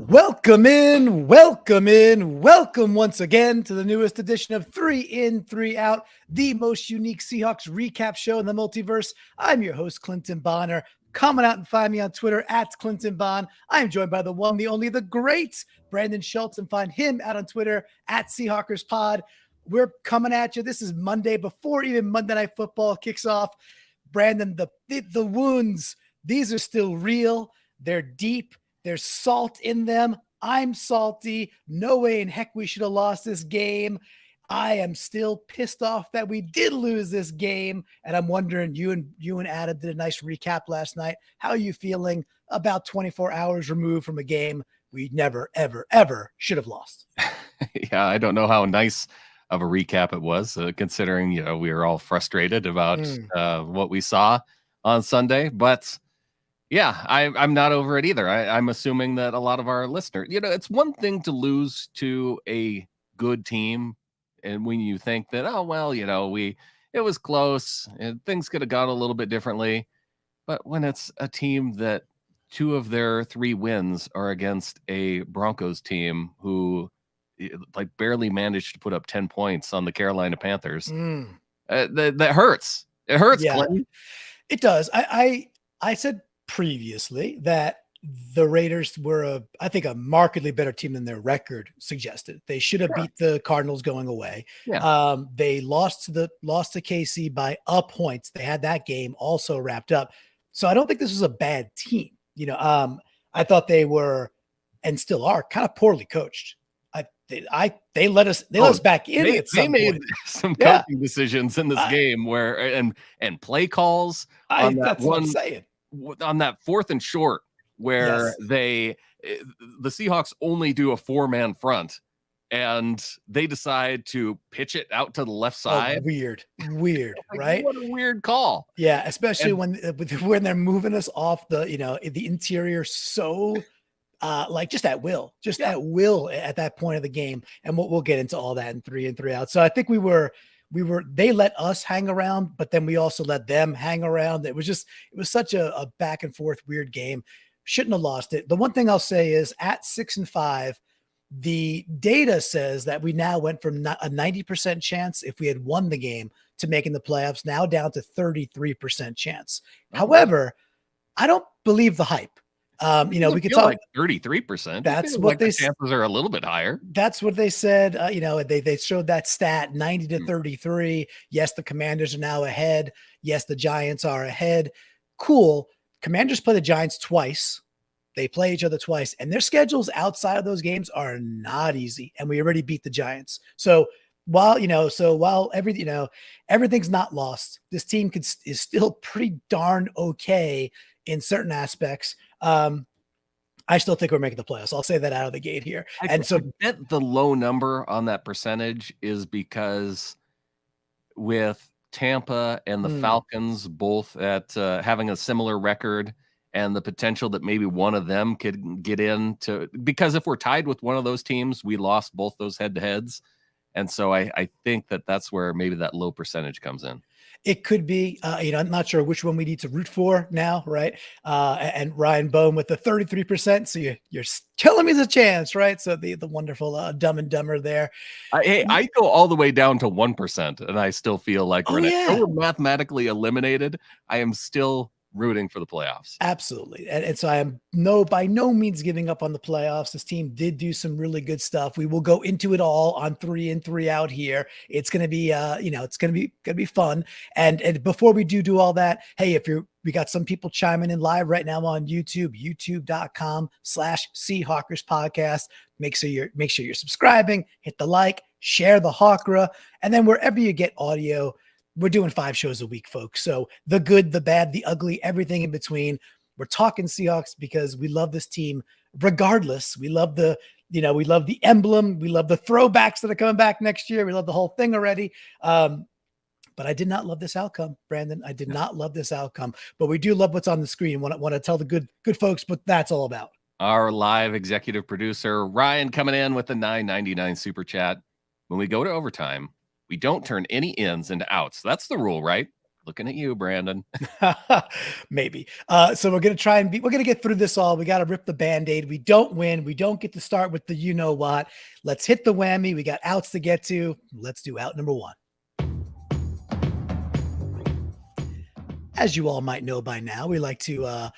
Welcome once again to the newest edition of 3 In, 3 Out, the most unique Seahawks recap show in the multiverse. I'm your host, Clinton Bonner. Comment out and find me on Twitter at Clinton Bon. I am joined by the one, the only, the great Brandon Schultz, and find him out on Twitter at Seahawkers Pod. We're coming at you. This is Monday before even Monday Night Football kicks off. Brandon, the wounds, these are still real. They're deep. There's salt in them. I'm salty. No way in heck we should have lost this game. I am still pissed off that we did lose this game. And I'm wondering, you and Adam did a nice recap last night. How are you feeling about 24 hours removed from a game we never, ever, ever should have lost? Yeah, I don't know how nice of a recap it was, considering, we were all frustrated about what we saw on Sunday. But yeah, I'm not over it either. I'm assuming that a lot of our listeners, it's one thing to lose to a good team. And when you think that, it was close and things could have gone a little bit differently. But when it's a team that 2 of their 3 wins are against a Broncos team who barely managed to put up 10 points on the Carolina Panthers, that hurts. It hurts, Yeah, Clinton. It does. I said previously that the Raiders were I think a markedly better team than their record suggested. They should have beat the Cardinals going away. Yeah. They lost to KC by a point. They had that game also wrapped up. So I don't think this was a bad team. I thought they were and still are kind of poorly coached. They let us back in. They made some coaching decisions in this game where and play calls on that one. What I'm saying. On that 4th and short where the Seahawks only do a 4-man front and they decide to pitch it out to the left side. Weird, right? What a weird call. Yeah, especially when they're moving us off the interior so just at will at that point of the game. And we'll get into all that in 3 In, 3 Out. So I think they let us hang around, but then we also let them hang around. It was such a back and forth weird game. Shouldn't have lost it. The one thing I'll say is at 6-5, the data says that we now went from a 90% chance if we had won the game to making the playoffs, now down to 33% chance. However, I don't believe the hype. We could talk like 33%. That's what the chances are a little bit higher. That's what they said. They showed that stat 90 to 33. Yes, the Commanders are now ahead. Yes, the Giants are ahead. Cool. Commanders play the Giants twice. They play each other twice, and their schedules outside of those games are not easy. And we already beat the Giants. So while everything's not lost, this team is still pretty darn okay in certain aspects. I still think we're making the playoffs. I'll say that out of the gate here. I bet the low number on that percentage is because with Tampa and the Falcons both at having a similar record and the potential that maybe one of them could get into, because if we're tied with one of those teams, we lost both those head-to-heads. And so I think that's where maybe that low percentage comes in. It could be, I'm not sure which one we need to root for now, right? And Ryan Bohm with the 33%. So you're killing me the chance, right? So the wonderful Dumb and Dumber there. I go all the way down to 1%, and I still feel like we're mathematically eliminated. I am still rooting for the playoffs. Absolutely. And so I am by no means giving up on the playoffs. This team did do some really good stuff. We will go into it all on 3 In, 3 Out here. It's going to be, it's going to be fun. And before we do all that, hey, we got some people chiming in live right now on YouTube, youtube.com/Seahawkers podcast. Make sure you're subscribing, hit the like, share the Hawkra, and then wherever you get audio, we're doing 5 shows a week, folks. So the good, the bad, the ugly, everything in between. We're talking Seahawks because we love this team regardless. We love the emblem. We love the throwbacks that are coming back next year. We love the whole thing already. But I did not love this outcome, Brandon. I did not love this outcome. But we do love what's on the screen. Want to tell the good folks what that's all about. Our live executive producer, Ryan, coming in with the $9.99 super chat. When we go to overtime, we don't turn any ins into outs. That's the rule, right? Looking at you, Brandon. Maybe. So we're going to get through this all. We got to rip the Band-Aid. We don't win. We don't get to start with the you know what. Let's hit the whammy. We got outs to get to. Let's do out number one. As you all might know by now, we like to,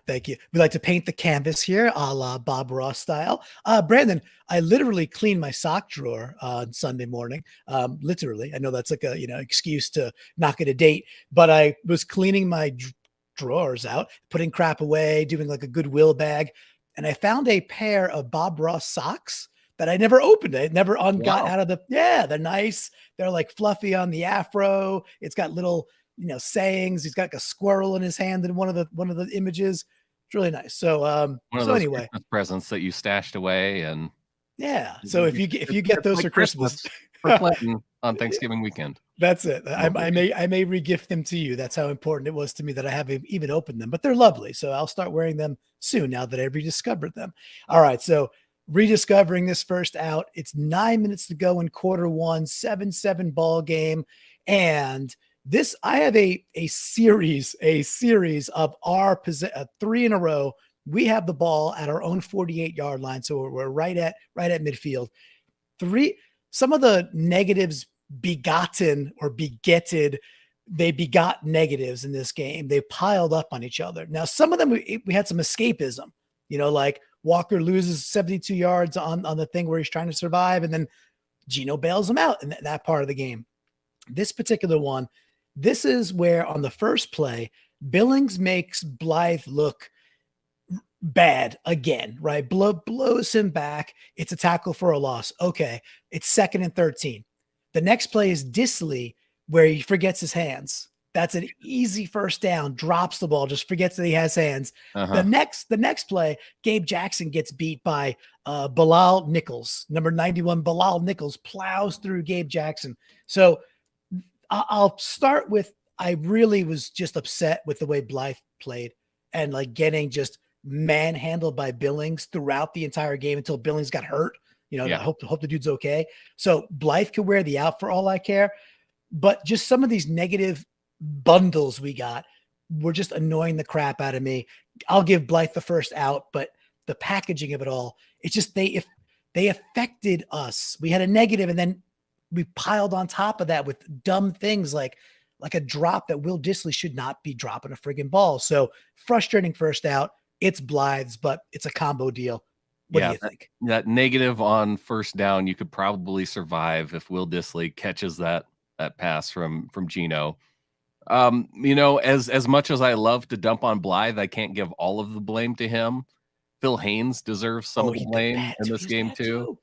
thank you. We like to paint the canvas here, a la Bob Ross style. Brandon, I literally cleaned my sock drawer on Sunday morning. Literally, I know that's like a excuse to not get a date, but I was cleaning my drawers out, putting crap away, doing like a Goodwill bag, and I found a pair of Bob Ross socks that I never opened. I never got out of the. Yeah, they're nice. They're like fluffy on the afro. It's got little sayings. He's got like a squirrel in his hand in one of the images. It's really nice. So anyway, Christmas presents that you stashed away, and so if you get those for Christmas for Clinton on Thanksgiving weekend, that's it. I may regift them to you. That's how important it was to me that I haven't even opened them, but they're lovely. So I'll start wearing them soon now that I rediscovered them. All right. So rediscovering this first out, it's 9 minutes to go in quarter one, 7-7 ball game. And this, I have a series of our three in a row. We have the ball at our own 48-yard line, so we're right at midfield. Some of the negatives begotten or begetted, they begot negatives in this game. They piled up on each other. Now, some of them we had some escapism. Like Walker loses 72 yards on the thing where he's trying to survive, and then Geno bails him out in that part of the game. This particular one. This is where on the first play, Billings makes Blythe look bad again, right? Blows him back. It's a tackle for a loss. Okay. It's 2nd and 13. The next play is Disley where he forgets his hands. That's an easy first down, drops the ball, just forgets that he has hands. The next play, Gabe Jackson gets beat by Bilal Nichols. Number 91, Bilal Nichols plows through Gabe Jackson. So I'll start with, I really was just upset with the way Blythe played and like getting just manhandled by Billings throughout the entire game until Billings got hurt. I hope the dude's okay. So Blythe could wear the out for all I care, but just some of these negative bundles we got were just annoying the crap out of me. I'll give Blythe the first out, but the packaging of it all, it's just, they affected us. We had a negative and then we piled on top of that with dumb things like a drop that Will Disley should not be dropping a friggin' ball. So frustrating first out. It's Blythe's, but it's a combo deal. What do you think? That negative on first down, you could probably survive if Will Disley catches that pass from Geno. As much as I love to dump on Blythe, I can't give all of the blame to him. Phil Haynes deserves some of the blame in this game too.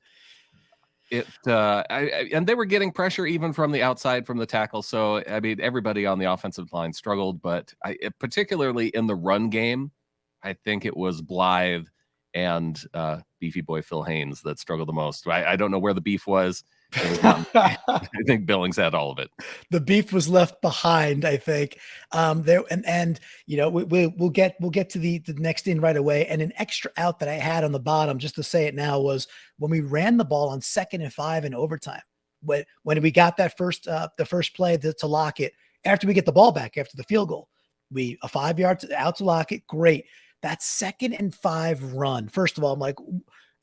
And they were getting pressure even from the outside from the tackle. So, I mean, everybody on the offensive line struggled, but particularly in the run game, I think it was Blythe and beefy boy Phil Haynes that struggled the most. I don't know where the beef was. I think Billings had all of it. The beef was left behind, I think. We'll get to the next in right away. And an extra out that I had on the bottom, just to say it now, was when we ran the ball on 2nd and 5 in overtime. When we got that the first play to lock it, after we get the ball back after the field goal, a 5 yards out to lock it. Great. That 2nd and 5 run. First of all, I'm like,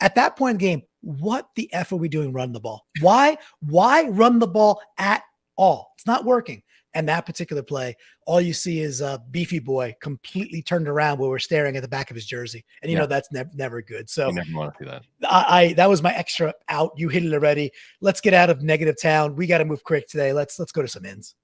at that point in the game, what the F are we doing running the ball? Why run the ball at all? It's not working. And that particular play, all you see is beefy boy completely turned around where we're staring at the back of his jersey. And that's never good. So you never want to do that. That was my extra out. You hit it already. Let's get out of negative town. We got to move quick today. Let's go to some ins.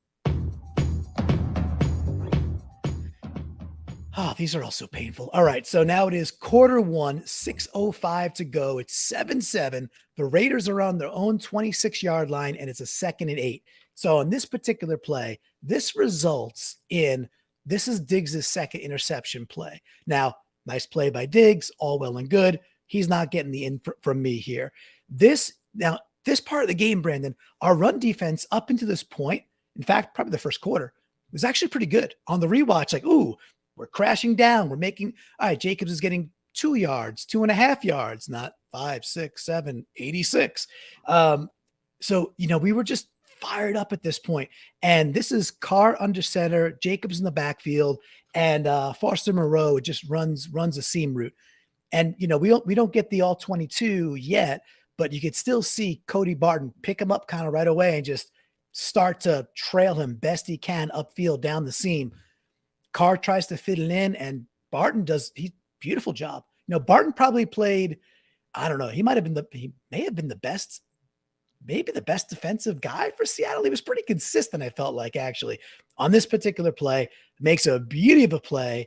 Oh, these are all so painful. All right. So now it is quarter one, 6:05 to go. It's 7-7. The Raiders are on their own 26-yard line, and it's a 2nd and 8. So on this particular play, this results in, this is Diggs' second interception play. Now, nice play by Diggs, all well and good. He's not getting the in from me here. This part of the game, Brandon, our run defense up into this point, in fact, probably the first quarter, was actually pretty good. On the rewatch, like, ooh, we're crashing down. All right, Jacobs is getting 2 yards, 2.5 yards, not 5, 6, 7, 86. So, we were just fired up at this point. And this is Carr under center, Jacobs in the backfield, and Foster Moreau just runs a seam route. And we don't get the all 22 yet, but you could still see Cody Barton pick him up kind of right away and just start to trail him best he can upfield down the seam. Carr tries to fit it in, and Barton does beautiful job. Barton probably played, I don't know, he may have been the best, maybe the best defensive guy for Seattle. He was pretty consistent, I felt like, actually, on this particular play. Makes a beauty of a play,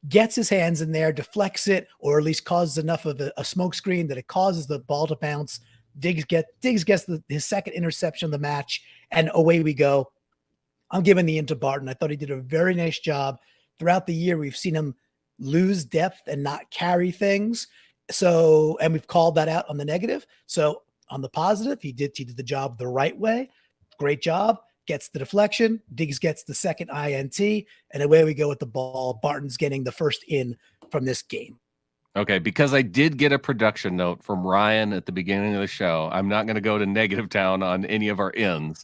gets his hands in there, deflects it, or at least causes enough of a smoke screen that it causes the ball to bounce. Diggs gets his second interception of the match, and away we go. I'm giving the into Barton. I thought he did a very nice job. Throughout the year, we've seen him lose depth and not carry things. So, and we've called that out on the negative. So on the positive, he did the job the right way. Great job. Gets the deflection. Diggs gets the second INT, and away we go with the ball. Barton's getting the first in from this game. Okay, because I did get a production note from Ryan at the beginning of the show. I'm not going to go to negative town on any of our ends.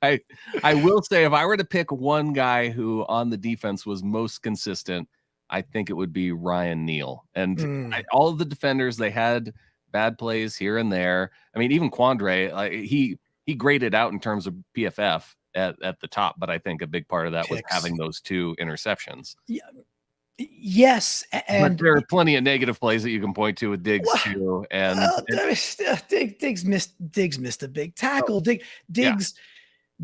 I will say, if I were to pick one guy who on the defense was most consistent, I think it would be Ryan Neal. And all of the defenders, they had bad plays here and there. I mean, even Quandre, he graded out in terms of PFF at the top, but I think a big part of that was having those 2 interceptions. Yeah. Yes, and but there are plenty of negative plays that you can point to with Diggs too. And Diggs missed a big tackle. Diggs.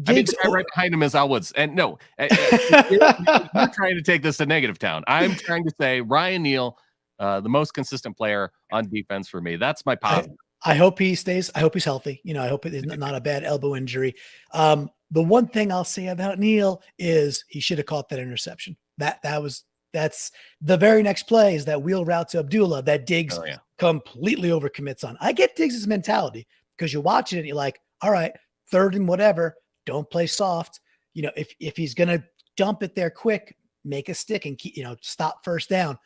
I think the guy right behind him is Al Woods. And no, you're trying to take this to negative town. I'm trying to say Ryan Neal, the most consistent player on defense for me. That's my positive. I hope he stays. I hope he's healthy. I hope it's not a bad elbow injury. The one thing I'll say about Neal is he should have caught that interception. That's the very next play is that wheel route to Abdullah that Diggs completely overcommits on. I get Diggs' mentality because you're watching it and you're like, all right, 3rd and whatever. Don't play soft. If he's going to dump it there quick, make a stick and keep, stop first down.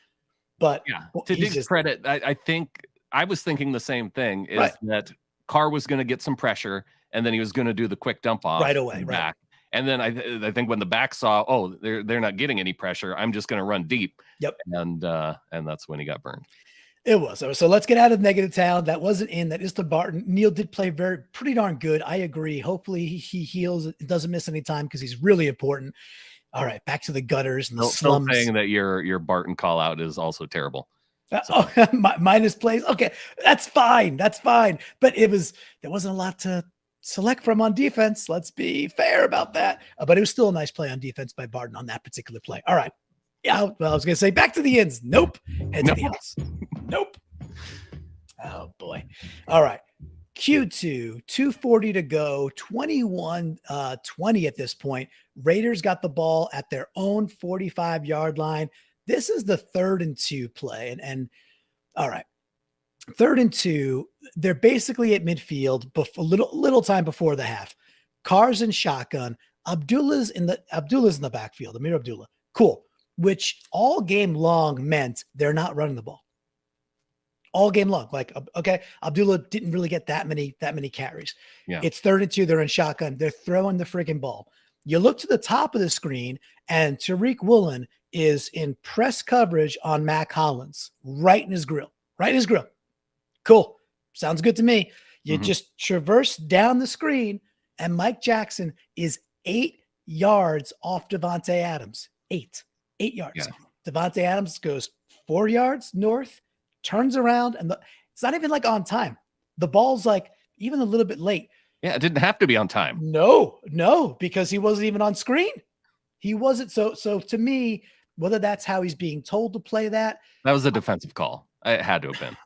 But to Diggs' credit, I think I was thinking the same thing is that Carr was going to get some pressure and then he was going to do the quick dump off right away. Back. And then I think when the back saw, they're not getting any pressure, I'm just going to run deep. Yep. And that's when he got burned. It was. So let's get out of negative town. That wasn't in. That is to Barton. Neal did play pretty darn good. I agree. Hopefully he heals. It doesn't miss any time because he's really important. All right, back to the gutters and the slums. Saying that your Barton call out is also terrible. Minus plays. Okay, that's fine. But there wasn't a lot to select from on defense. Let's be fair about that. But it was still a nice play on defense by Barton on that particular play. All right. Yeah, well, I was going to say back to the ends. Nope. Head to the outs. Nope. Oh, boy. All right. Q2, 2:40 to go, 21-20 at this point. Raiders got the ball at their own 45-yard line. This is the 3rd and 2 play. And all right. 3rd and 2, they're basically at midfield, a little time before the half. Carr's in shotgun. Abdullah's in the backfield. Amir Abdullah. Cool. Which all game long meant they're not running the ball. All game long. Like, okay, Abdullah didn't really get that many carries. Yeah. It's 3rd and 2. They're in shotgun. They're throwing the friggin' ball. You look to the top of the screen, and Tariq Woolen is in press coverage on Mac Hollins, right in his grill. Cool. Sounds good to me. You just traverse down the screen, and Mike Jackson is 8 yards off Devontae Adams. 8 yards. Yeah. Devontae Adams goes 4 yards north, turns around, and it's not even like on time. The ball's like even a little bit late. Yeah, it didn't have to be on time. No, because he wasn't even on screen. He wasn't. So to me, whether that's how he's being told to play that was a defensive call. It had to have been.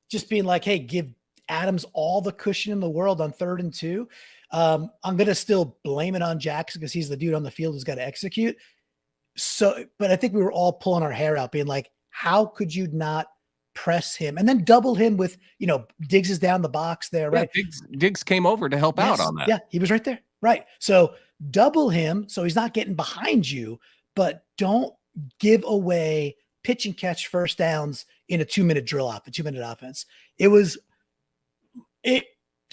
Just being like, hey, give Adams all the cushion in the world on 3rd and 2. I'm going to still blame it on Jackson because he's the dude on the field who's got to execute. So, but I think we were all pulling our hair out being like, how could you not press him and then double him with, Diggs is down the box there, right? Yeah, Diggs came over to help out on that. Yeah, he was right there. Right. So double him so he's not getting behind you, but don't give away pitch and catch first downs in a 2-minute drill off, a 2-minute offense. It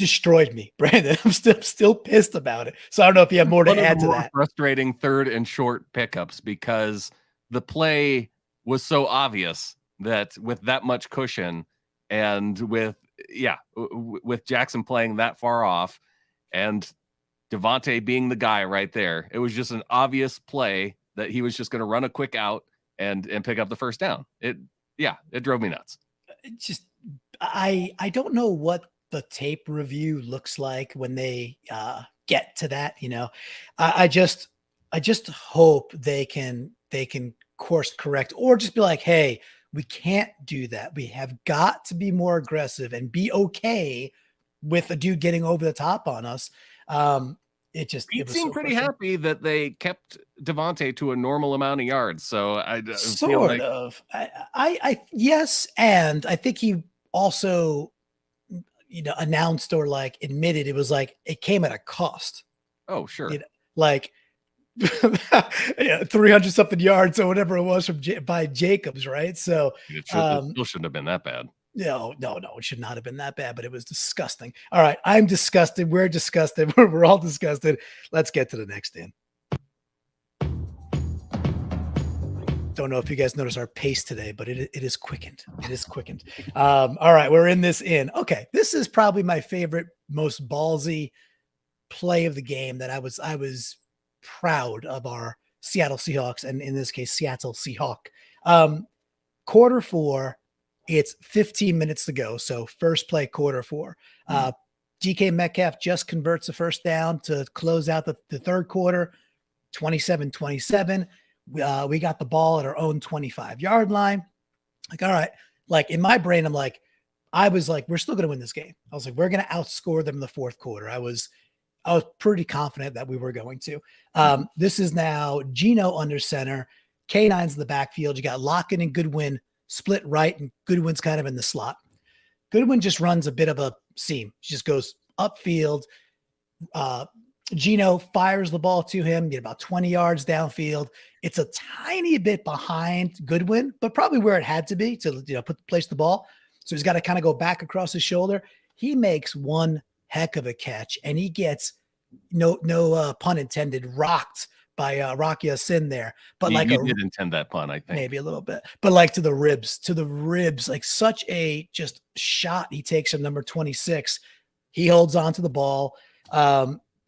destroyed me, Brandon. I'm still pissed about it. So I don't know if you have more to add to that. Frustrating third and short pickups because the play was so obvious that with that much cushion and with Jackson playing that far off and Devontae being the guy right there, it was just an obvious play that he was just going to run a quick out and pick up the first down. It drove me nuts. I don't know what the tape review looks like when they get to that. I just hope they can course correct or just be like, hey, we can't do that. We have got to be more aggressive and be okay with a dude getting over the top on us. It seemed so pretty happy that they kept Devontae to a normal amount of yards. So I yes. And I think he also, announced or like admitted it was like, it came at a cost. Oh, sure. 300 something yards or whatever it was by Jacobs. Right. So it still shouldn't have been that bad. No, it should not have been that bad, but it was disgusting. All right. I'm disgusted. We're disgusted. We're all disgusted. Let's get to the next in. Don't know if you guys notice our pace today, but it is quickened. It is quickened. All right. We're in this in. Okay. This is probably my favorite, most ballsy play of the game that I was proud of our Seattle Seahawks. And in this case, Seattle Seahawk. Quarter 4, it's 15 minutes to go. So first play, quarter 4. DK Metcalf just converts the first down to close out the third quarter, 27-27. We got the ball at our own 25-yard line. Like, all right. Like in my brain, I was like, we're still going to win this game. I was like, we're going to outscore them in the fourth quarter. I was pretty confident that we were going to. This is now Geno under center. K9's in the backfield. You got Lockett and Goodwin split right, and Goodwin's kind of in the slot. Goodwin just runs a bit of a seam. She just goes upfield. Geno fires the ball to him, get about 20 yards downfield. It's a tiny bit behind Goodwin, but probably where it had to be to place the ball. So he's got to kind of go back across his shoulder. He makes one heck of a catch, and he gets no pun intended, rocked by Rocky Sin there. But you did intend that pun, I think. Maybe a little bit. But like to the ribs, like such a just shot he takes from number 26. He holds on to the ball.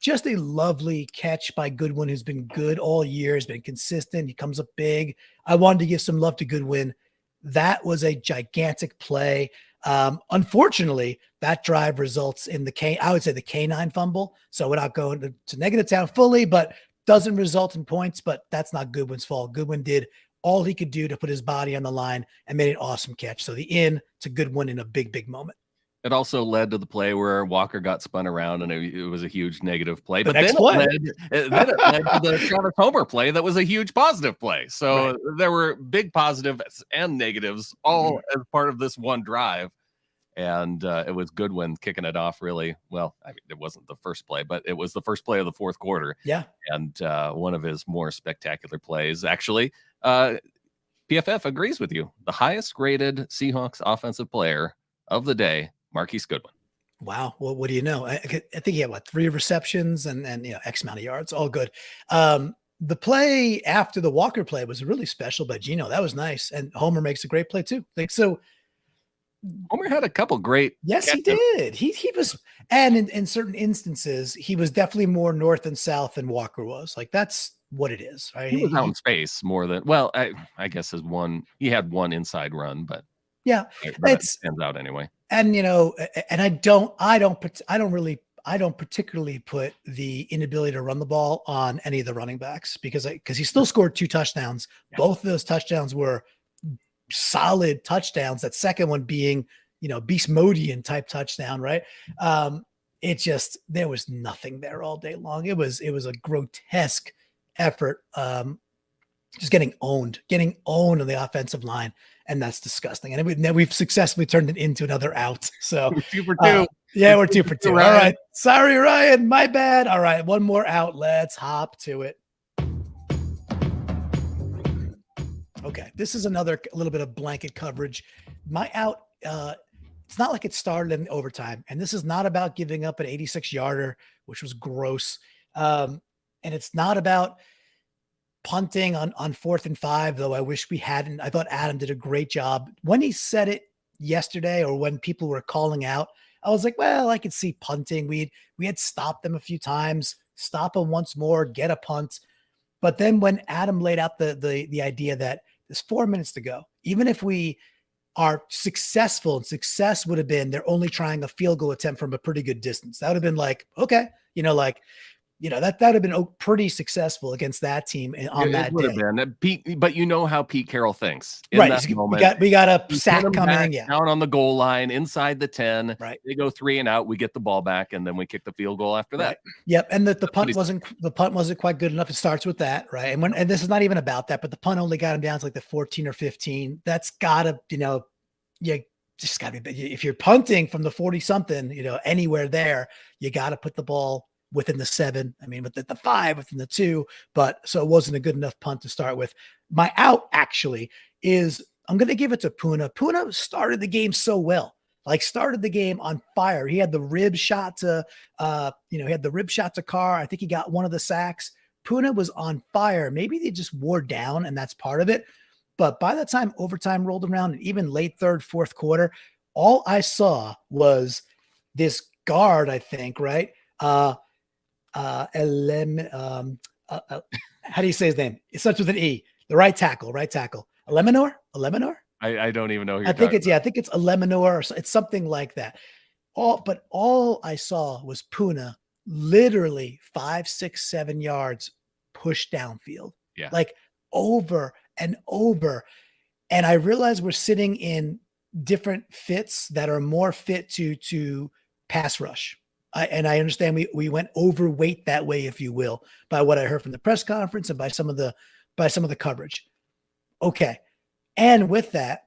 Just a lovely catch by Goodwin, who's been good all year, has been consistent. He comes up big. I wanted to give some love to Goodwin. That was a gigantic play. Unfortunately, that drive results in the K9 fumble. So without going to negative town fully, but doesn't result in points, but that's not Goodwin's fault. Goodwin did all he could do to put his body on the line and made an awesome catch. So the in to Goodwin in a big, big moment. It also led to the play where Walker got spun around, and it was a huge negative play. But then it led to the Travis Homer play that was a huge positive play. So there were big positives and negatives all as part of this one drive. And it was Goodwin kicking it off really well. I mean, it wasn't the first play, but it was the first play of the fourth quarter. Yeah. And one of his more spectacular plays. Actually, PFF agrees with you. The highest rated Seahawks offensive player of the day, Marquise Goodwin. Wow. Well, what do you know? I think he had 3 receptions and X amount of yards. All good. The play after the Walker play was really special by Geno. That was nice. And Homer makes a great play too. Homer had a couple great. Yes, he did. He was, and in certain instances, he was definitely more north and south than Walker was. Like that's what it is. Right? He was out in space more than I guess he had one inside run, but yeah, it stands out anyway. And and I don't particularly put the inability to run the ball on any of the running backs because he still scored 2 touchdowns. Yeah. Both of those touchdowns were solid touchdowns. That second one being, Beast Modian type touchdown, right? There was nothing there all day long. It was a grotesque effort. Just getting owned on the offensive line. And that's disgusting. And we've successfully turned it into another out. So we're 2 for 2. Yeah, we're 2 for 2. All right. Sorry, Ryan. My bad. All right. One more out. Let's hop to it. Okay. This is another little bit of blanket coverage. My out it's not like it started in overtime. And this is not about giving up an 86-yarder, which was gross. And it's not about punting on 4th and 5, though I wish we hadn't. I thought Adam did a great job. When he said it yesterday, or when people were calling out, I was like, well, I could see punting. We had stopped them a few times, stop them once more, get a punt. But then when Adam laid out the idea that there's 4 minutes to go, even if we are successful, and success would have been they're only trying a field goal attempt from a pretty good distance. That would have been like, okay, that would have been pretty successful against that team on that would day. have been Pete, but you know how Pete Carroll thinks in Right. that moment. We got a sack coming. Yeah. Down on the goal line, inside the 10. Right. They go 3 and out. We get the ball back, and then we kick the field goal after that. Right. Yep. And the punt wasn't quite good enough. It starts with that, right? And this is not even about that, but the punt only got him down to like the 14 or 15. That's gotta, you just gotta be, if you're punting from the 40 something, anywhere there, you gotta put the ball within the 7. I mean, within the 5, within the 2, but so it wasn't a good enough punt to start with. My out actually is I'm going to give it to Puna. Puna started the game so well, started the game on fire. He had the rib shot to, Carr. I think he got one of the sacks. Puna was on fire. Maybe they just wore down, and that's part of it. But by the time overtime rolled around, and even late 3rd, 4th quarter, all I saw was this guard, I think, right? How do you say his name? It starts with an E. The right tackle. Elemenor? I don't even know who you're I think talking I think it's Elemenor, or it's something like that. All I saw was Puna literally 5, 6, 7 yards pushed downfield. Yeah. Over and over. And I realize we're sitting in different fits that are more fit to pass rush. And I understand we went overweight that way, if you will, by what I heard from the press conference and by some of the coverage. Okay. And with that,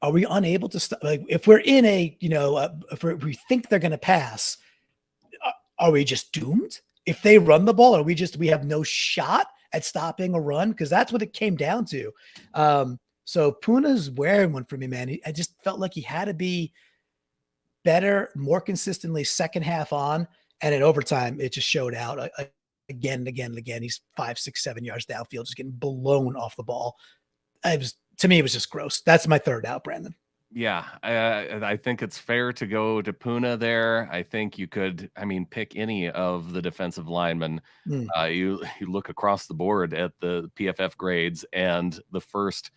are we unable to stop? If we're in if we think they're going to pass, are we just doomed? If they run the ball, we have no shot at stopping a run? Because that's what it came down to. So Puna's wearing one for me, man. I just felt like he had to be better, more consistently second half on, and in overtime, it just showed out again and again and again. He's 5, 6, 7 yards downfield, just getting blown off the ball. To me, it was just gross. That's my third out, Brandon. Yeah, I think it's fair to go to Puna there. I think you could, pick any of the defensive linemen. You look across the board at the PFF grades, and the first,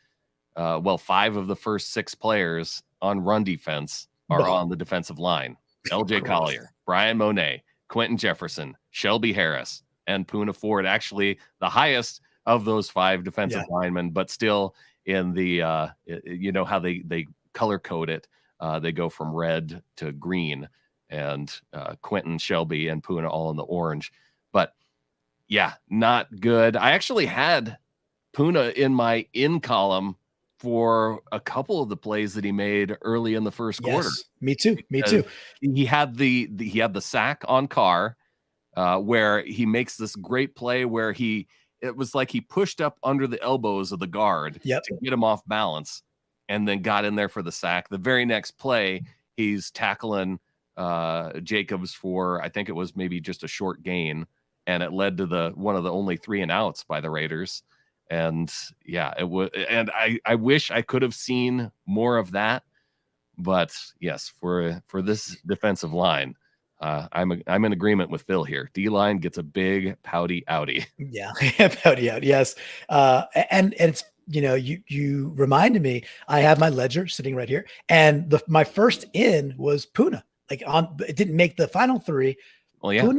5 of the first 6 players on run defense are on the defensive line. LJ Collier, Brian Monet, Quentin Jefferson, Shelby Harris, and Puna Ford. Actually, the highest of those 5 defensive linemen, but still in the, how they color code it. They go from red to green, and Quentin, Shelby, and Puna all in the orange. But yeah, not good. I actually had Puna in my in column for a couple of the plays that he made early in the first quarter. Me too. He had the sack on Carr, where he makes this great play where it was like he pushed up under the elbows of the guard to get him off balance, and then got in there for the sack. The very next play, he's tackling Jacobs for, I think it was maybe just a short gain, and it led to one of the only 3 and outs by the Raiders. And yeah, it was, and I wish I could have seen more of that. But yes, for this defensive line, I'm in agreement with Phil here. D-line gets a big pouty outie. Yeah, pouty out. Yes, and it's you reminded me. I have my ledger sitting right here, and my first in was Puna. It didn't make the final 3. Well, yeah.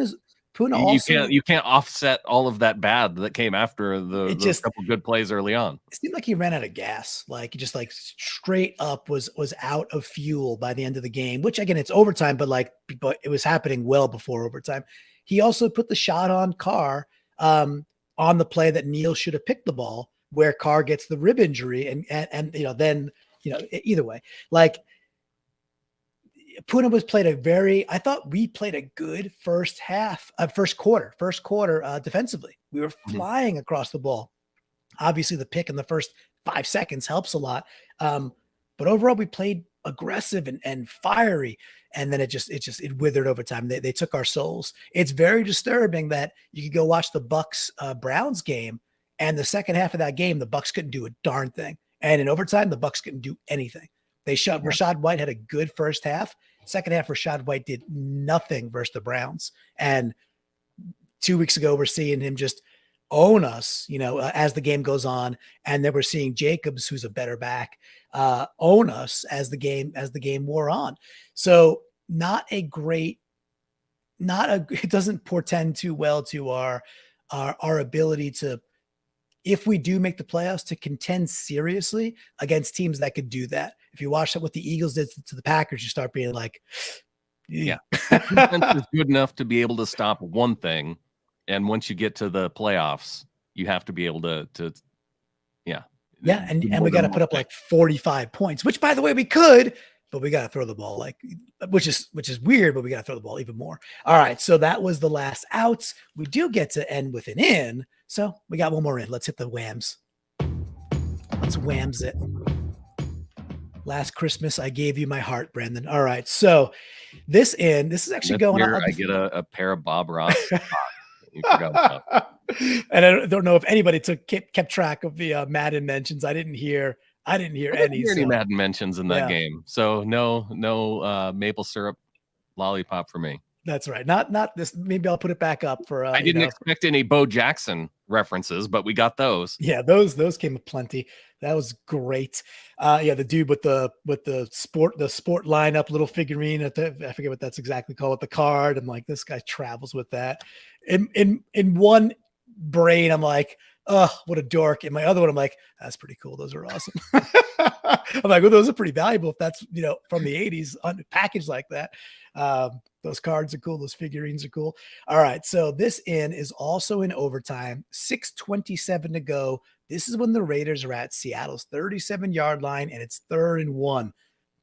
Puna also, you can't offset all of that bad that came after the couple good plays early on. It seemed like he ran out of gas. He just straight up was out of fuel by the end of the game, which again, it's overtime, but it was happening well before overtime. He also put the shot on Carr on the play that Neal should have picked the ball, where Carr gets the rib injury, and either way, Puna I thought we played a good first quarter defensively. We were flying across the ball. Obviously the pick in the first 5 seconds helps a lot. But overall we played aggressive and fiery. And then it withered over time. They took our souls. It's very disturbing that you could go watch the Bucks Browns game, and the second half of that game, the Bucks couldn't do a darn thing. And in overtime, the Bucks couldn't do anything. Rashad White had a good first half. Second half, Rashad White did nothing versus the Browns. And 2 weeks ago, we're seeing him just own us, as the game goes on. And then we're seeing Jacobs, who's a better back, own us as the game wore on. So it doesn't portend too well to our ability to, if we do make the playoffs, to contend seriously against teams that could do that. If you watch what the Eagles did to the Packers, you start being like, yeah, defense is good enough to be able to stop one thing. And once you get to the playoffs, you have to be able to and we got to put up like 45 points, which, by the way, we could, but we got to throw the ball, which is weird, but we got to throw the ball even more. All right, so that was the last outs. We do get to end with an in, so we got one more in. Let's hit the whams. Let's whams it. Last Christmas, I gave you my heart, Brandan. All right, so this is actually going on. I get a pair of Bob Ross. You forgot about. And I don't know if anybody kept track of the Madden mentions. I didn't hear any Madden mentions in that game. So no maple syrup lollipop for me. That's right. Not this. Maybe I'll put it back up for. I didn't expect any Bo Jackson references, but we got those. Yeah, those came aplenty. That was great. The dude with the sport lineup little figurine I forget what that's exactly called, with the card. I'm like, this guy travels with that. In one brain, I'm like, oh, what a dork. In my other one, I'm like, that's pretty cool. Those are awesome. I'm like, well, those are pretty valuable if that's from the 80s packaged like that. Those cards are cool. Those figurines are cool. All right. So this is also in overtime, 6:27 to go. This is when the Raiders are at Seattle's 37-yard line, and it's 3rd and 1.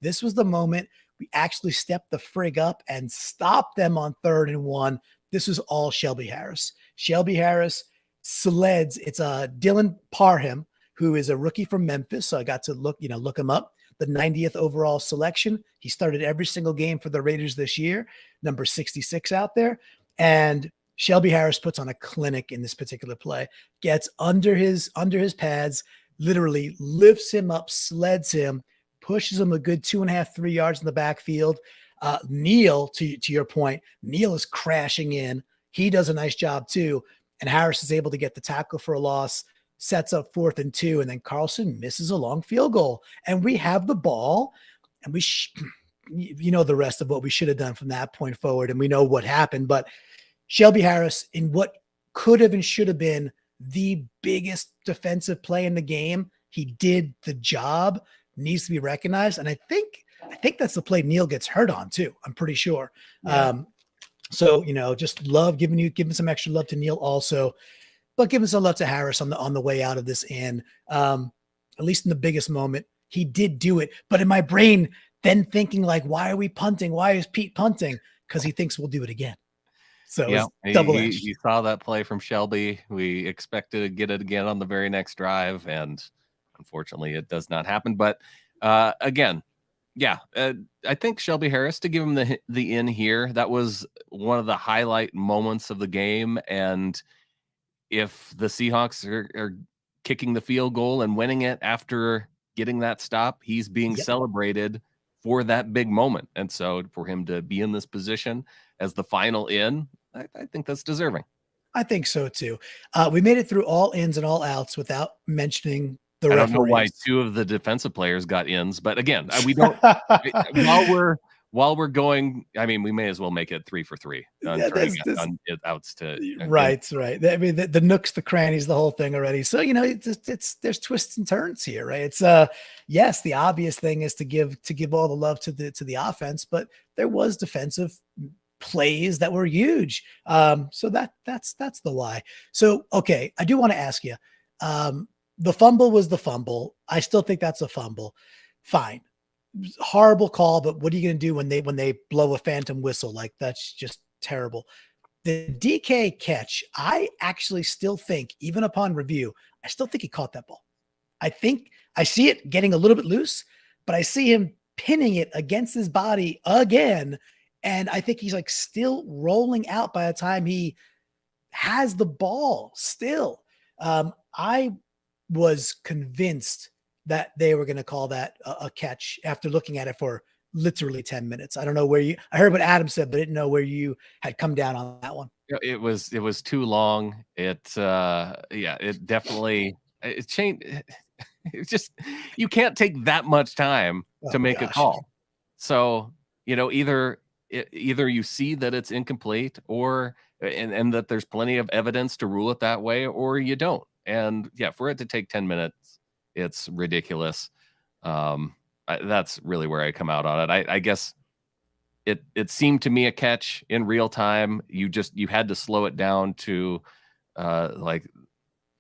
This was the moment we actually stepped the frig up and stopped them on 3rd and 1. This was all Shelby Harris. Shelby Harris sleds. It's Dylan Parham, who is a rookie from Memphis. So I got to look him up. The 90th overall selection. He started every single game for the Raiders this year, number 66 out there. And Shelby Harris puts on a clinic in this particular play, gets under his pads, literally lifts him up, sleds him, pushes him a good 2.5, 3 yards in the backfield. Neal, to your point, Neal is crashing in. He does a nice job too. And Harris is able to get the tackle for a loss, sets up 4th and 2, and then Carlson misses a long field goal. And we have the ball, and the rest of what we should have done from that point forward, and we know what happened. But Shelby Harris, in what could have and should have been the biggest defensive play in the game, he did the job, needs to be recognized. And I think that's the play Neal gets hurt on too. I'm pretty sure. Yeah. So, just love giving some extra love to Neal also, but giving some love to Harris on the way out of this. And at least in the biggest moment, he did do it. But in my brain, then thinking like, why are we punting? Why is Pete punting? Because he thinks we'll do it again. So yeah, double-edged. He saw that play from Shelby. We expected to get it again on the very next drive, and unfortunately, it does not happen. But again, I think Shelby Harris, to give him the in here, that was one of the highlight moments of the game. And if the Seahawks are kicking the field goal and winning it after getting that stop, he's being celebrated for that big moment. And so for him to be in this position as the final in, I think that's deserving. I think so too. We made it through all ins and all outs without mentioning the referees. I don't know why 2 of the defensive players got ins, but again, we don't. while we're going, I mean, we may as well make it 3 for 3 on outs to right. I mean, the nooks, the crannies, the whole thing already. So there's twists and turns here, right? It's yes, the obvious thing is to give all the love to the offense, but there was defensive plays that were huge. So that's the why. So okay, I do want to ask you. The fumble was the fumble. I still think that's a fumble. Fine. Horrible call, but what are you going to do when they blow a phantom whistle? Like, that's just terrible. The DK catch, I actually still think, even upon review, I still think he caught that ball. I think I see it getting a little bit loose, but I see him pinning it against his body again. And I think he's like still rolling out by the time he has the ball still. I was convinced that they were going to call that a catch after looking at it for literally 10 minutes. I don't know where I heard what Adam said, but didn't know where you had come down on that one. It was too long. It definitely, it changed. It's just, you can't take that much time to make a call. So, either you see that it's incomplete or and that there's plenty of evidence to rule it that way, or you don't. And yeah, for it to take 10 minutes, it's ridiculous. That's really where I come out on it. I guess it seemed to me a catch in real time. You had to slow it down to like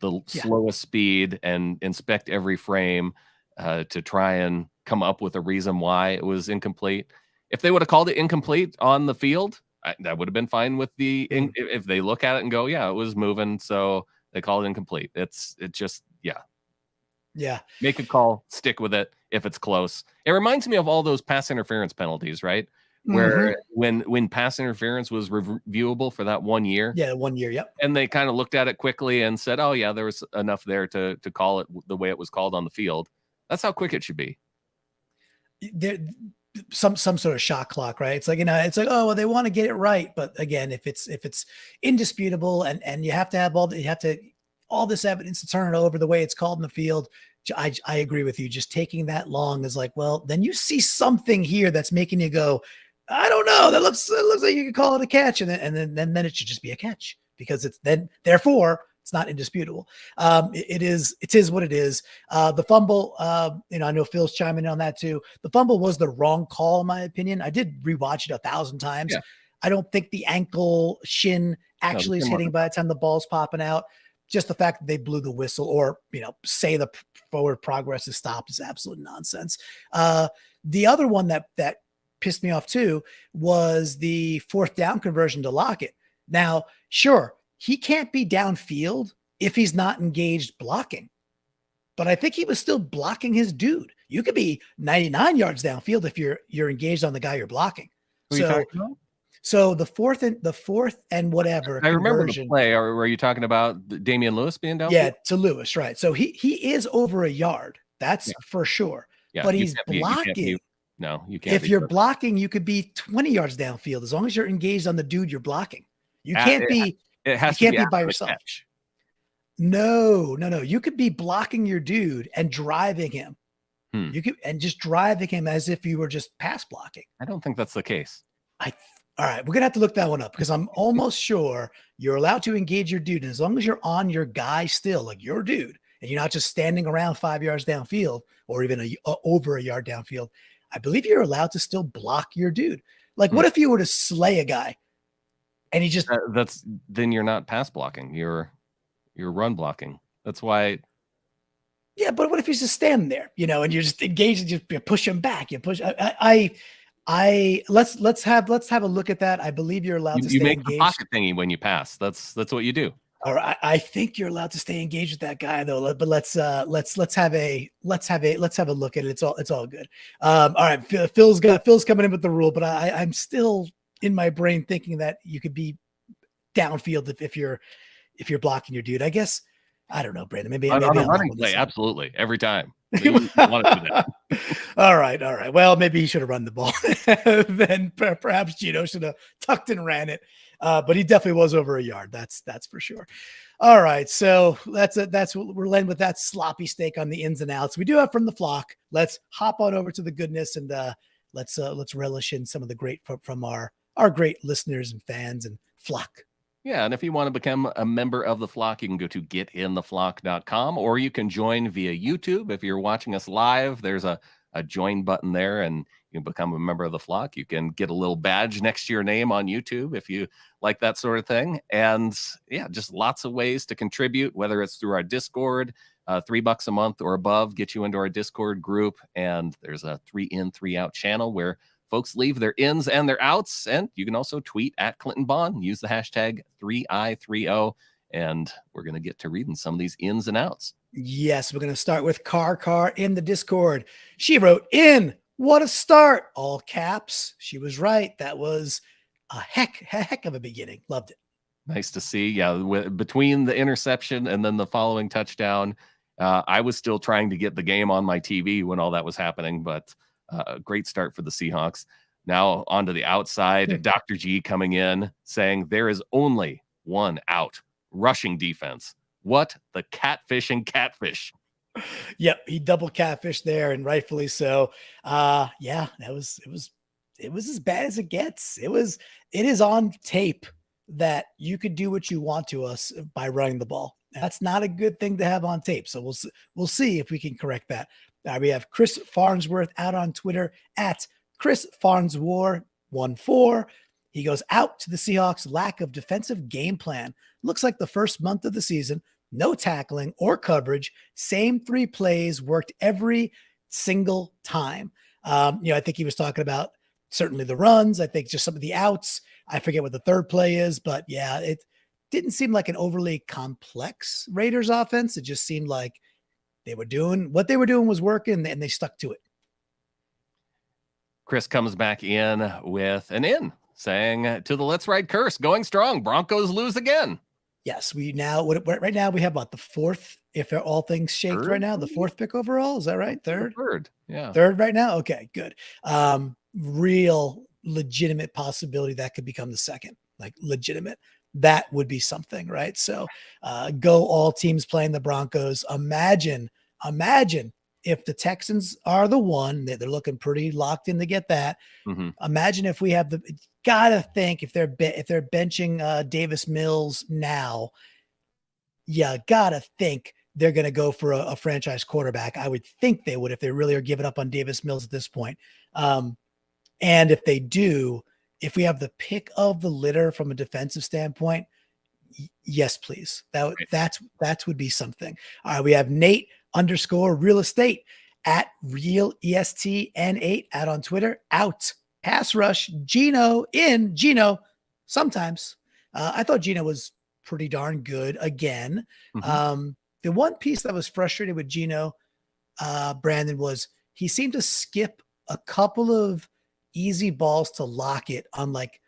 the slowest speed and inspect every frame to try and come up with a reason why it was incomplete. If they would have called it incomplete on the field, that would have been fine with if they look at it and go, yeah, it was moving, so they called it incomplete. Yeah. Make a call, stick with it if it's close. It reminds me of all those pass interference penalties, right? Where when pass interference was reviewable for that 1 year. Yeah, 1 year, yep. And they kind of looked at it quickly and said, oh yeah, there was enough there to call it the way it was called on the field. That's how quick it should be. There some sort of shot clock, right? It's like, it's like, oh, well, they want to get it right. But again, if it's indisputable and you have to have all this evidence to turn it over the way it's called in the field, I agree with you. Just taking that long is like, well, then you see something here that's making you go, I don't know. It looks like you could call it a catch, and then it should just be a catch because therefore it's not indisputable. It is what it is. The fumble, I know Phil's chiming in on that too. The fumble was the wrong call in my opinion. I did rewatch it 1,000 times. Yeah. I don't think the ankle shin actually is hitting by the time the ball's popping out. Just the fact that they blew the whistle or, say the forward progress is stopped is absolute nonsense. The other one that pissed me off too was the 4th down conversion to Lockett. Now, sure, he can't be downfield if he's not engaged blocking, but I think he was still blocking his dude. You could be 99 yards downfield if you're engaged on the guy you're blocking. So the fourth and whatever. I remember the play. Or were you talking about Damian Lewis being down? Yeah, to Lewis, right. So he is over a yard. That's for sure. Yeah, but he's blocking. No, you can't. If you're blocking, you could be 20 yards downfield as long as you're engaged on the dude you're blocking. You can't be. It has to be by yourself. No. You could be blocking your dude and driving him. You could just driving him as if you were just pass blocking. I don't think that's the case. All right, we're gonna have to look that one up because I'm almost sure you're allowed to engage your dude, and as long as you're on your guy still, like your dude, and you're not just standing around 5 yards downfield or even over a yard downfield, I believe you're allowed to still block your dude. Like, what if you were to slay a guy, and he just then you're not pass blocking, you're run blocking. That's why. Yeah, but what if he's just standing there, and you're just engaged and you push him back, you push. Let's have a look at that. I believe you're allowed to stay make engaged. The pocket thingy when you pass. That's what you do. All right, I think you're allowed to stay engaged with that guy though. But let's have a look at it. It's all good. All right, Phil's coming in with the rule, but I'm still in my brain thinking that you could be downfield if you're blocking your dude. I guess I don't know, Brandon. Maybe on a running play, absolutely every time. You want to do that. All right. Well, maybe he should have run the ball. Then perhaps Gino should have tucked and ran it. But he definitely was over a yard. That's for sure. All right. So that's what we're landing with, that sloppy steak on the ins and outs we do have from the flock. Let's hop on over to the goodness and let's relish in some of the great from our great listeners and fans and flock. Yeah, and if you want to become a member of the flock, you can go to getintheflock.com, or you can join via YouTube. If you're watching us live, there's a join button there, and you can become a member of the flock. You can get a little badge next to your name on YouTube if you like that sort of thing. And yeah, just lots of ways to contribute, whether it's through our Discord, $3 a month or above, get you into our Discord group. And there's a 3 in, 3 out channel where folks leave their ins and their outs, and you can also tweet at Clinton Bond. Use the hashtag 3i30, and we're going to get to reading some of these ins and outs. Yes, we're going to start with Car in the Discord. She wrote, in What a start. All caps. She was right. That was a heck of a beginning. Loved it. Nice to see. Yeah, between the interception and then the following touchdown, I was still trying to get the game on my TV when all that was happening, but a great start for the Seahawks. Now onto the outside, Dr. G coming in saying there is only one out. Rushing defense. What the catfishing catfish. Yep, he double catfish there, and rightfully so. Yeah, it was as bad as it gets. It is on tape that you could do what you want to us by running the ball. That's not a good thing to have on tape. So we'll see if we can correct that. We have Chris Farnsworth out on Twitter at Chris Farnswar14. He goes out to the Seahawks' lack of defensive game plan. Looks like the first month of the season, no tackling or coverage. Same 3 plays worked every single time. I think he was talking about certainly the runs. I think just some of the outs. I forget what the third play is, but yeah, it didn't seem like an overly complex Raiders offense. It just seemed like they were doing what they were doing was working, and they stuck to it. Chris comes back in with an in saying to the Let's Ride curse, going strong. Broncos lose again. Yes, right now we have about the 4th, if all things shaked right now, the 4th pick overall. Is that right? Third? Yeah. 3rd right now? Okay, good. Real legitimate possibility that could become the 2nd, like legitimate. That would be something, right? So go all teams playing the Broncos. Imagine if the Texans are the one, they're looking pretty locked in to get that. Mm-hmm. Imagine if we have gotta think if they're benching Davis Mills now, yeah, gotta think they're going to go for a franchise quarterback. I would think they would if they really are giving up on Davis Mills at this point. And if they do, if we have the pick of the litter from a defensive standpoint, yes, please. That would be something. All right, we have Nate _real estate at real ESTN8 out on Twitter. Out pass rush Gino in Gino. Sometimes I thought Gino was pretty darn good again. Mm-hmm. The one piece that was frustrated with Gino, Brandon, was he seemed to skip a couple of easy balls to Lockett on like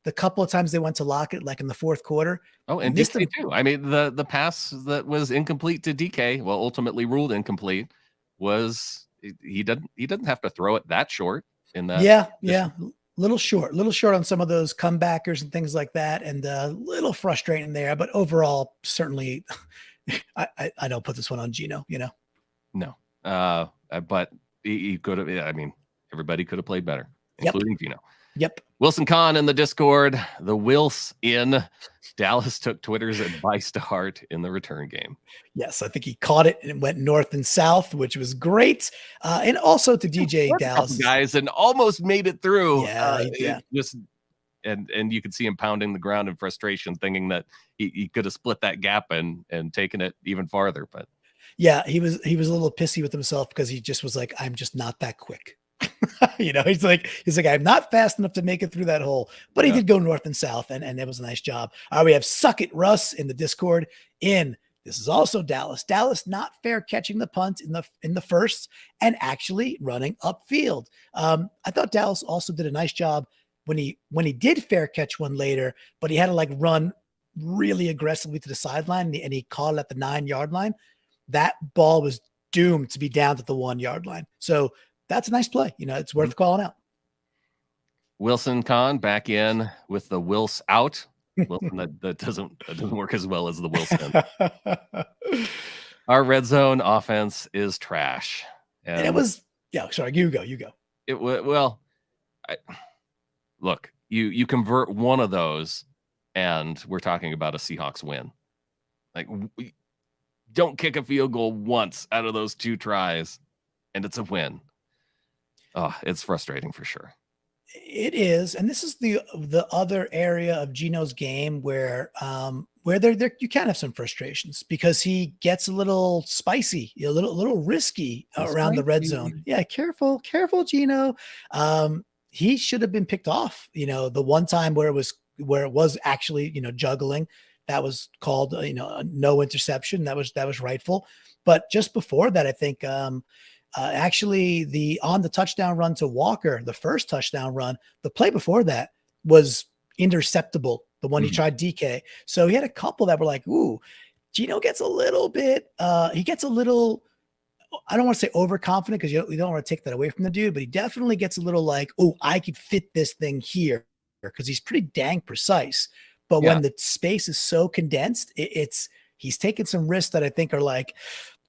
the couple of times they went to Lockett, like in the 4th quarter. Oh, and DK too. I mean, the pass that was incomplete to DK, well, ultimately ruled incomplete, was he doesn't have to throw it that short in that. Yeah. Little short on some of those comebackers and things like that, and a little frustrating there. But overall, certainly, I don't put this one on Gino. No, but he could have. I mean, everybody could have played better, including Gino. Yep. Wilson Kahn in the Discord. The Wills in Dallas took Twitter's advice to heart in the return game. Yes, I think he caught it and it went north and south, which was great. And also to DJ Dallas guys, and almost made it through. Yeah. And you could see him pounding the ground in frustration, thinking that he could have split that gap and taken it even farther. But yeah, he was a little pissy with himself because he just was like, I'm just not that quick. He's like, I'm not fast enough to make it through that hole, but he did go north and south, and it was a nice job. We have Suck It Russ in the Discord. This is also Dallas. Dallas not fair catching the punt in the first and actually running upfield. I thought Dallas also did a nice job when he did fair catch one later, but he had to like run really aggressively to the sideline and he caught it at the 9-yard line. That ball was doomed to be down to the 1-yard line. So that's a nice play. It's worth calling out. Wilson Kahn back in with the Wills out. Wilson, that doesn't work as well as the Wilson. Our red zone offense is trash. And it was, sorry, you go. It well, look, you convert one of those, and we're talking about a Seahawks win. Like, don't kick a field goal once out of those 2 tries, and it's a win. Oh, it's frustrating for sure. It is, and this is the other area of Gino's game where there you can have some frustrations because he gets a little spicy, a little risky around the red zone. Yeah, careful, Gino. He should have been picked off. The one time where it was actually juggling, that was called no interception. That was rightful. But just before that, I think Actually, on the touchdown run to Walker, the first touchdown run, the play before that was interceptable, the one he tried DK. So he had a couple that were like, ooh, Gino gets a little bit, he gets a little, I don't want to say overconfident because you don't want to take that away from the dude, but he definitely gets a little like, oh, I could fit this thing here because he's pretty dang precise. But Yeah. when the space is so condensed, he's taking some risks that I think are like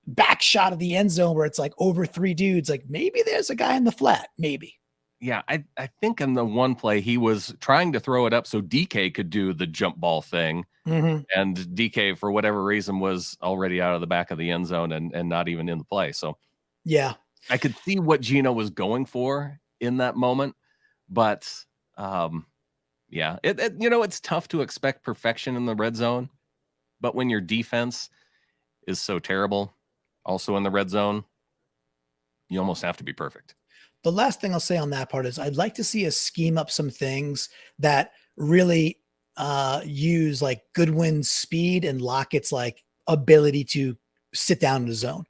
back shot of the end zone where it's like over 3 dudes. Like maybe there's a guy in the flat, maybe. Yeah, I think in the one play he was trying to throw it up so DK could do the jump ball thing, and DK for whatever reason was already out of the back of the end zone and not even in the play. So yeah, I could see what Gino was going for in that moment, but yeah, it's tough to expect perfection in the red zone, but when your defense is so terrible, also in the red zone, you almost have to be perfect. the last thing I'll say on that part is I'd like to see us scheme up some things that really use like Goodwin's speed and Lockett's like ability to sit down in the zone.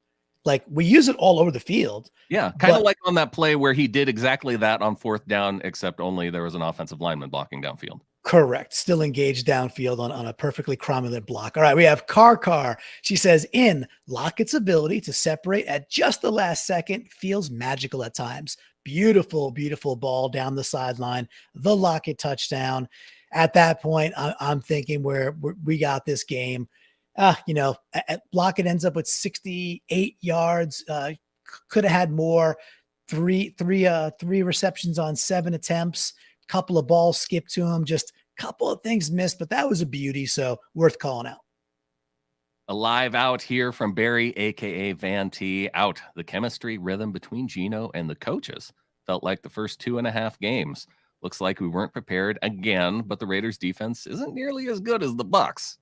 Like we use it all over the field. Yeah, kind of like on that play where he did exactly that on 4th down, except only there was an offensive lineman blocking downfield. Correct. Still engaged downfield on a perfectly cromulent block. All right, we have Car. She says, Lockett's ability to separate at just the last second feels magical at times. Beautiful, beautiful ball down the sideline. The Lockett touchdown. At that point, I'm thinking we got this game. Lockett ends up with 68 yards. Could have had more. Three receptions on 7 attempts. Couple of balls skipped to him, just a couple of things missed, but that was a beauty. So worth calling out. A live out here from Barry, aka Van T. Out. The chemistry rhythm between Gino and the coaches felt like the first 2.5 games. Looks like we weren't prepared again, but the Raiders defense isn't nearly as good as the Bucs.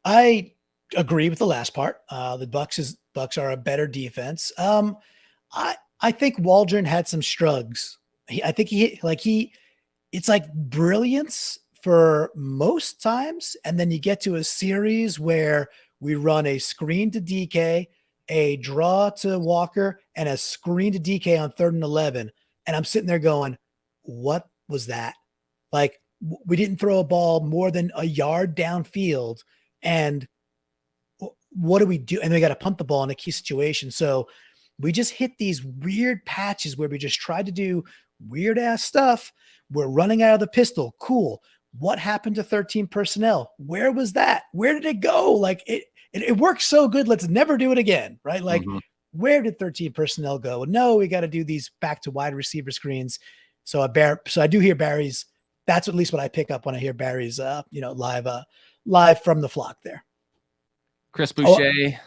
I agree with the last part. The Bucs are a better defense. I think Waldron had some strugs. It's like brilliance for most times. And then you get to a series where we run a screen to DK, a draw to Walker, and a screen to DK on 3rd and 11. And I'm sitting there going, what was that? Like we didn't throw a ball more than a yard downfield. And what do we do? And we got to punt the ball in a key situation. So we just hit these weird patches where we just tried to do weird ass stuff. We're running out of the pistol. Cool. What happened to 13 personnel? Where was that? Where did it go? Like it worked so good. Let's never do it again. Right. Like where did 13 personnel go? No, we got to do these back to wide receiver screens. So I do hear Barry's. That's at least what I pick up when I hear Barry's, live from the flock there. Chris Boucher,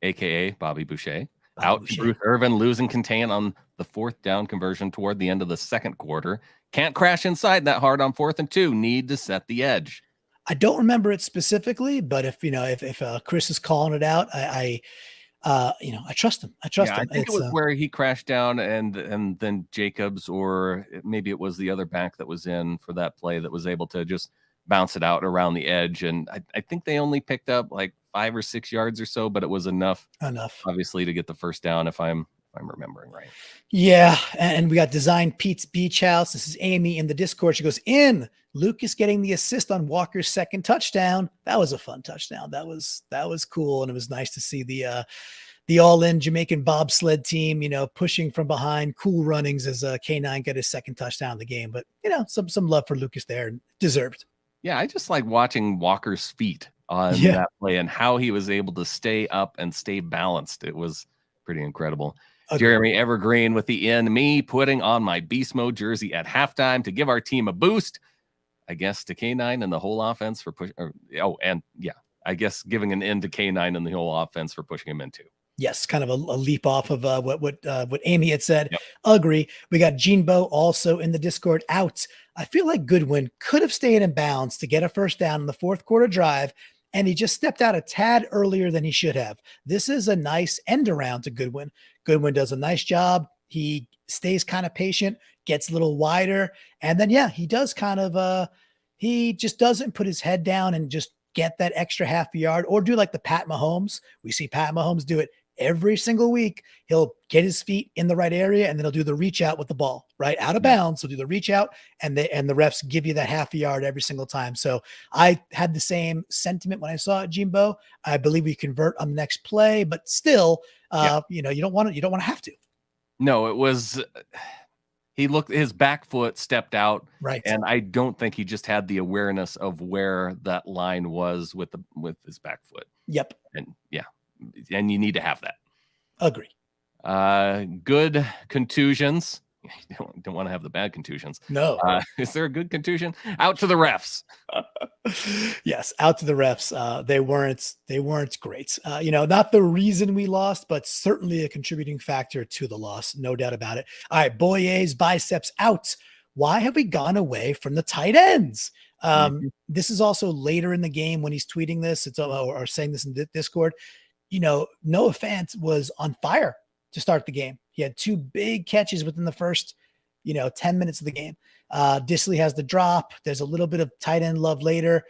aka Bobby Boucher. Out. Bruce Irvin losing contain on the 4th down conversion toward the end of the 2nd quarter. Can't crash inside that hard on 4th and 2. Need to set the edge. I don't remember it specifically, but if Chris is calling it out, I trust him. I trust him. I think it was where he crashed down and then Jacobs, or maybe it was the other back that was in for that play that was able to just bounce it out around the edge. And I think they only picked up like 5 or 6 yards or so, but it was enough obviously to get the first down if I'm remembering right. Yeah. And we got Design Pete's Beach House. This is Amy in the Discord. She goes, Lucas getting the assist on Walker's 2nd touchdown. That was a fun touchdown. That was cool. And it was nice to see the all-in Jamaican bobsled team, pushing from behind, cool runnings as K9 got his 2nd touchdown of the game. But, some love for Lucas there, deserved. Yeah, I just like watching Walker's feet on that play and how he was able to stay up and stay balanced. It was pretty incredible. Okay. Jeremy Evergreen with the end. Me putting on my Beast Mode jersey at halftime to give our team a boost. I guess to K9 and the whole offense for push. I guess giving an end to K9 and the whole offense for pushing him into. Yes, kind of a leap off of what Amy had said. Yep. Agree. We got Gene Bo also in the Discord out. I feel like Goodwin could have stayed in bounds to get a first down in the 4th quarter drive, and he just stepped out a tad earlier than he should have. This is a nice end around to Goodwin. Goodwin does a nice job. He stays kind of patient, gets a little wider, and then he does kind of he just doesn't put his head down and just get that extra half a yard or do like the Pat Mahomes. We see Pat Mahomes do it every single week, he'll get his feet in the right area and then he'll do the reach out with the ball right out of bounds. He'll do the reach out and the refs give you that half a yard every single time. So I had the same sentiment when I saw it, Jimbo. I believe we convert on the next play, but still, you don't want to have to. No, it was, his back foot stepped out. Right. And I don't think he just had the awareness of where that line was with his back foot. Yep. And and you need to have that. Agree. Good contusions. You don't want to have the bad contusions. No. Is there a good contusion? Out to the refs. Yes, out to the refs. They weren't great. Not the reason we lost, but certainly a contributing factor to the loss. No doubt about it. All right, Boye's biceps out. Why have we gone away from the tight ends? This is also later in the game when he's tweeting this. It's or saying this in Discord. Noah Fant was on fire to start the game. He had 2 big catches within the first, 10 minutes of the game. Disley has the drop. There's a little bit of tight end love later,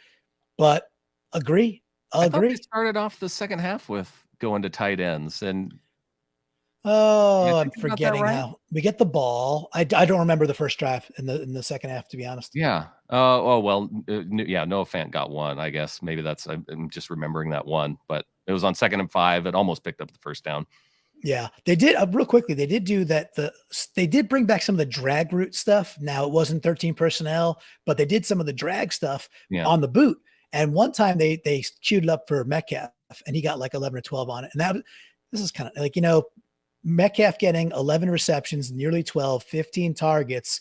but agree. I thought they started off the second half with going to tight ends and. I'm forgetting how we get the ball. I don't remember the first drive in the second half, to be honest. Yeah. Noah Fant got one. I guess maybe I'm just remembering that one, but it was on 2nd and 5. It almost picked up the first down. Yeah, they did real quickly. They did do that. They did bring back some of the drag route stuff. Now it wasn't 13 personnel, but they did some of the drag stuff on the boot. And one time they queued it up for Metcalf and he got like 11 or 12 on it. And this is kind of like, Metcalf getting 11 receptions, nearly 12, 15 targets.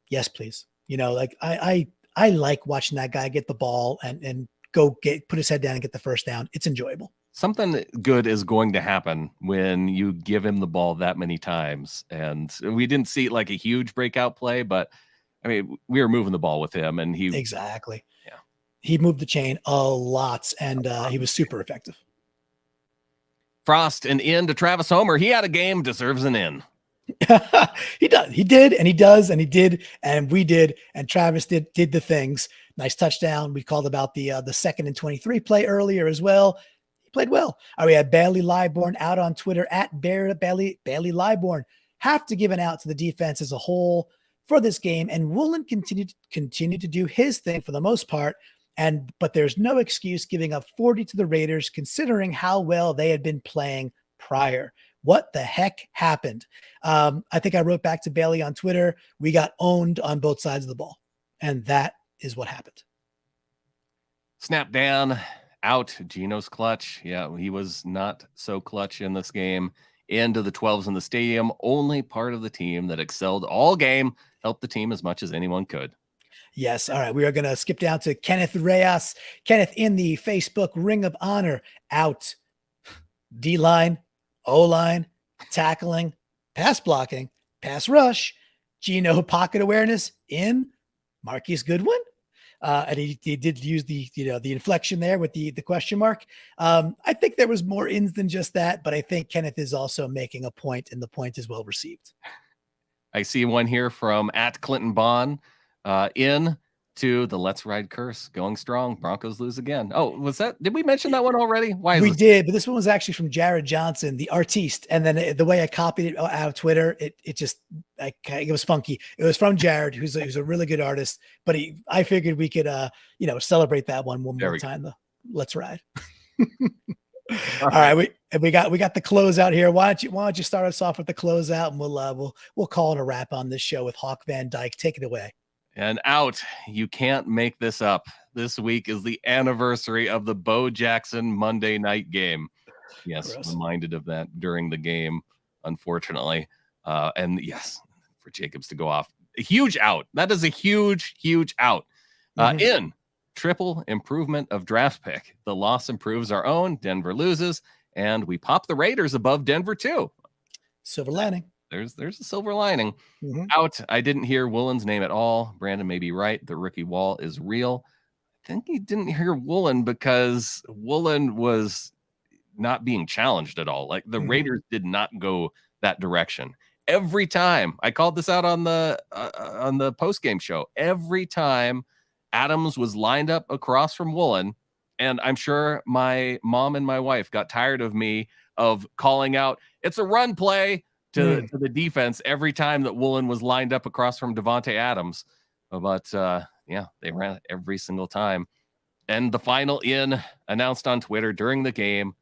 Yes, please. I like watching that guy get the ball and put his head down and get the first down. It's enjoyable. Something good is going to happen when you give him the ball that many times. And we didn't see like a huge breakout play, but I mean, we were moving the ball with him and exactly. Yeah. He moved the chain a lot and he was super effective. Frost, an in to Travis Homer. He had a game, deserves an in. He does. He did, and he does, and he did, and we did, and Travis did the things. Nice touchdown. We called about the 2nd and 23 play earlier as well. He played well. We had Bailey Liborn out on Twitter at Bailey Liborn. Have to give an out to the defense as a whole for this game, and Woolen continued to do his thing for the most part. But there's no excuse giving up 40 to the Raiders, considering how well they had been playing prior. What the heck happened? I think I wrote back to Bailey on Twitter. We got owned on both sides of the ball. And that is what happened. Snap down, out. Geno's clutch. Yeah, he was not so clutch in this game. Into the 12s in the stadium. Only part of the team that excelled all game. Helped the team as much as anyone could. Yes. All right. We are going to skip down to Kenneth Reyes. Kenneth in the Facebook Ring of Honor. Out. D-line, O-line, tackling, pass blocking, pass rush, Geno pocket awareness in, Marquise Goodwin. And he did use the inflection there with the question mark. I think there was more ins than just that, but I think Kenneth is also making a point, and the point is well received. I see one here from at Clinton Bond. In to the Let's Ride curse, going strong. Broncos lose again. Oh, did we mention that one already? We did, but this one was actually from Jared Johnson, the artiste. And then the way I copied it out of Twitter, it was funky. It was from Jared, who's a really good artist, but I figured we could, celebrate that one more time. The Let's Ride. All right. We got the closeout here. Why don't you start us off with the closeout, and we'll call it a wrap on this show with Hawk Van Dyke. Take it away. And out. You can't make this up. This week is the anniversary of the Bo Jackson Monday night game. Yes, gross. Reminded of that during the game, unfortunately. And yes, for Jacobs to go off. A huge out. That is a huge, huge out. In triple improvement of draft pick. The loss improves our own. Denver loses. And we pop the Raiders above Denver too. Silver lining. There's a silver lining. Out. I didn't hear Woolen's name at all. Brandon may be right. The rookie wall is real. I think he didn't hear Woolen because Woolen was not being challenged at all. Like the Raiders did not go that direction. Every time I called this out on the post-game show, every time Adams was lined up across from Woolen And I'm sure my mom and my wife got tired of me of calling out, it's a run play to the defense every time that Woolen was lined up across from Devontae Adams. But yeah, they ran it every single time. And the final in announced on Twitter during the game,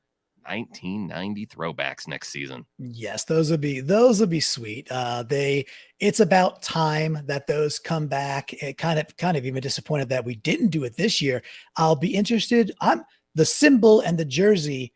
1990 throwbacks next season. Yes, those would be sweet. It's about time that those come back. It kind of even disappointed that we didn't do it this year. I'll be interested. I'm the symbol and the jersey,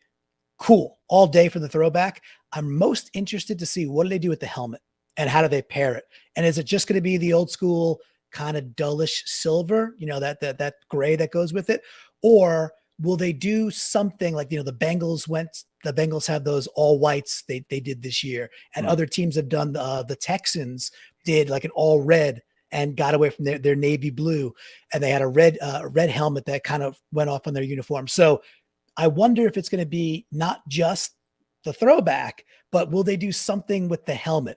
cool all day for the throwback. I'm most interested to see what do they do with the helmet and how do they pair it? And is it just going to be the old school kind of dullish silver, that gray that goes with it? Or will they do something like, the Bengals have those all whites they did this year, and other teams have done, the Texans did like an all red and got away from their navy blue, and they had a red helmet that kind of went off on their uniform. So I wonder if it's going to be not just the throwback, but will they do something with the helmet?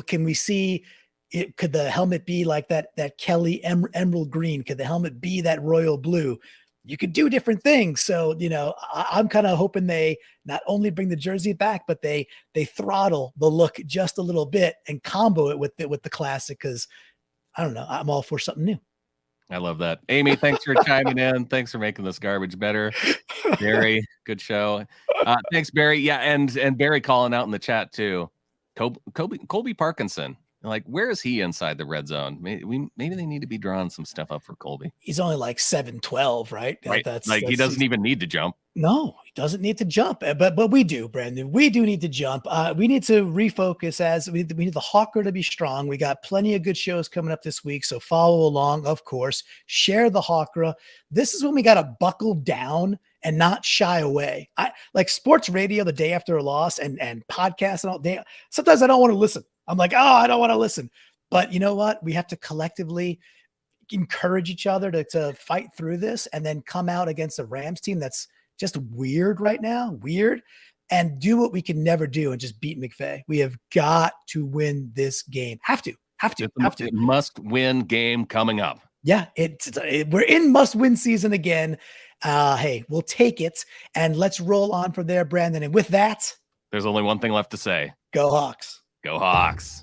Can we see it? Could the helmet be like that Kelly emerald green? Could the helmet be that royal blue? You could do different things. So, I'm kind of hoping they not only bring the jersey back, but they throttle the look just a little bit and combo it with the classic. Cause I don't know, I'm all for something new. I love that. Amy, thanks for chiming in. Thanks for making this garbage better. Barry, good show. Thanks, Barry. Yeah. And Barry calling out in the chat too. Colby Parkinson. Like, where is he inside the red zone? Maybe they need to be drawing some stuff up for Colby. He's only like 7'12", right? Right. He doesn't even need to jump. No, he doesn't need to jump. But we do, Brandon. We do need to jump. We need to refocus as we need the Hawker to be strong. We got plenty of good shows coming up this week. So follow along, of course. Share the Hawker. This is when we got to buckle down and not shy away. I like sports radio the day after a loss and podcasts and all day. Sometimes I don't want to listen. I'm like, I don't want to listen. But you know what? We have to collectively encourage each other to fight through this and then come out against a Rams team that's just weird right now, and do what we can never do and just beat McVay. We have got to win this game. Have to. It must win game coming up. Yeah, we're in must win season again. Hey, we'll take it and let's roll on from there, Brandon. And with that, there's only one thing left to say. Go Hawks. Go Hawks.